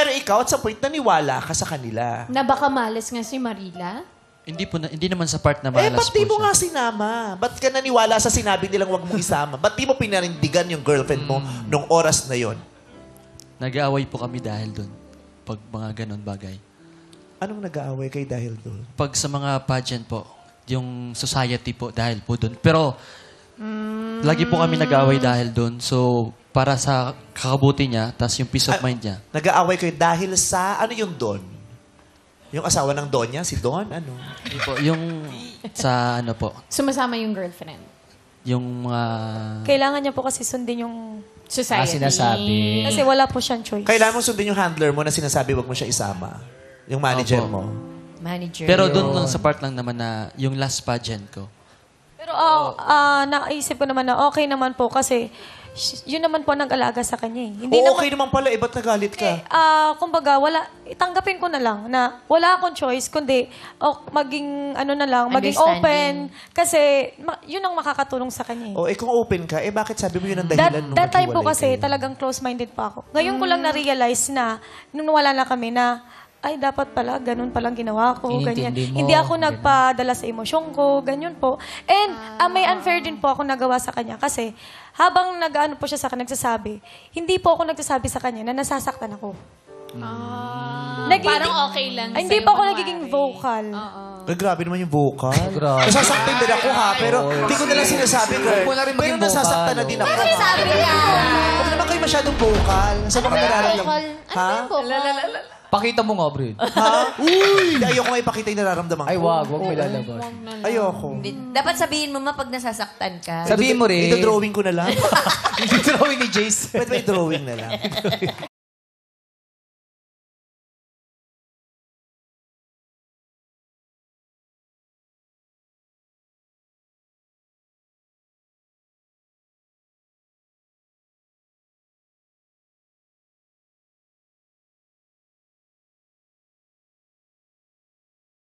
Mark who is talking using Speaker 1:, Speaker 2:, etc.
Speaker 1: Pero ikaw, at sa point, naniwala ka sa kanila.
Speaker 2: Na baka malas nga si Marila?
Speaker 3: Hindi naman sa part na
Speaker 1: Eh,
Speaker 3: malas
Speaker 1: ba't di
Speaker 3: po
Speaker 1: mo
Speaker 3: siya.
Speaker 1: nga sinama? Ba't ka naniwala sa sinabi nilang wag mong isama? Ba't di mo pinarindigan yung girlfriend mo nung oras na yon?
Speaker 3: Nag-aaway po kami dahil doon. Pag mga ganon bagay.
Speaker 1: Anong nag-aaway kay dahil doon?
Speaker 3: Pag sa mga pageant po, yung society po dahil po doon. Pero, lagi po kami nag-aaway dahil doon. So, para sa kakabuti niya, tas yung peace of mind niya.
Speaker 1: Nag-aaway kayo dahil sa, ano yung Don? Yung asawa ng Don niya? Si Don? Ano?
Speaker 3: Hindi po, yung sa ano po,
Speaker 2: Sumasama yung girlfriend.
Speaker 3: yung mga...
Speaker 4: Kailangan niya po kasi sundin yung...
Speaker 2: Society.
Speaker 5: sinasabi.
Speaker 4: Kasi wala po siyang choice.
Speaker 1: Kailangan mo sundin yung handler mo na sinasabi wag mo siya isama. Yung manager
Speaker 3: Opo.
Speaker 1: mo.
Speaker 6: Manager.
Speaker 3: Pero doon lang sa part lang naman na yung last pageant ko.
Speaker 4: Pero naisip ko naman na okay naman po kasi yun naman po nag-alaga sa kanya eh. Hindi
Speaker 1: Oo, okay naman pala. Ba't nagalit ka?
Speaker 4: Kumbaga, tanggapin ko na lang na wala akong choice, kundi maging, ano na lang, maging open. Kasi, yun ang makakatulong sa kanya eh.
Speaker 1: O, kung open ka, bakit sabi mo yun ang dahilan nung
Speaker 4: That time po
Speaker 1: naghiwalay
Speaker 4: kasi
Speaker 1: kayo?
Speaker 4: talagang close-minded pa ako. Ngayon ko lang na-realize na, nung wala na kami na, ay, dapat pala, ganun palang ginawa ko, ganyan.
Speaker 5: Inintindi mo,
Speaker 4: Hindi ako
Speaker 5: ganun.
Speaker 4: nagpadala sa emosyon ko, ganyan po. And may unfair din po ako nagawa sa kanya kasi habang nag-ano po siya sa akin, nagsasabi, hindi po ako nagsasabi sa kanya na nasasaktan ako.
Speaker 2: Parang okay lang
Speaker 4: Ay, hindi
Speaker 2: sa'yo
Speaker 4: pa ako
Speaker 2: mangyari.
Speaker 4: nagiging vocal.
Speaker 1: Ay, grabe naman yung vocal.
Speaker 5: Grabe.
Speaker 1: Nasasaktan din ako ha, pero hindi ko na lang sinasabi, girl.
Speaker 5: Huwag mo na rin
Speaker 1: Pero
Speaker 5: maging vocal,
Speaker 1: nasasaktan na din ako. ha?
Speaker 6: Sabi niya.
Speaker 1: Huwag naman kayo masyadong vocal. Sa mga nararamdaman.
Speaker 2: Vocal.
Speaker 1: Ha?
Speaker 2: Ano ba yung vocal?
Speaker 5: Pakita mo nga, Brid.
Speaker 1: Ha? Uy! Ayoko nga ipakita yung nararamdaman ko.
Speaker 5: Ay, wag mo ilalabas.
Speaker 1: Ayoko.
Speaker 6: Dapat sabihin mo pag nasasaktan ka.
Speaker 5: Sabihin mo rin.
Speaker 1: Ito drawing ko na lang.
Speaker 5: Hindi drawing ni Jace.
Speaker 1: Pwede ba i-drawing na lang?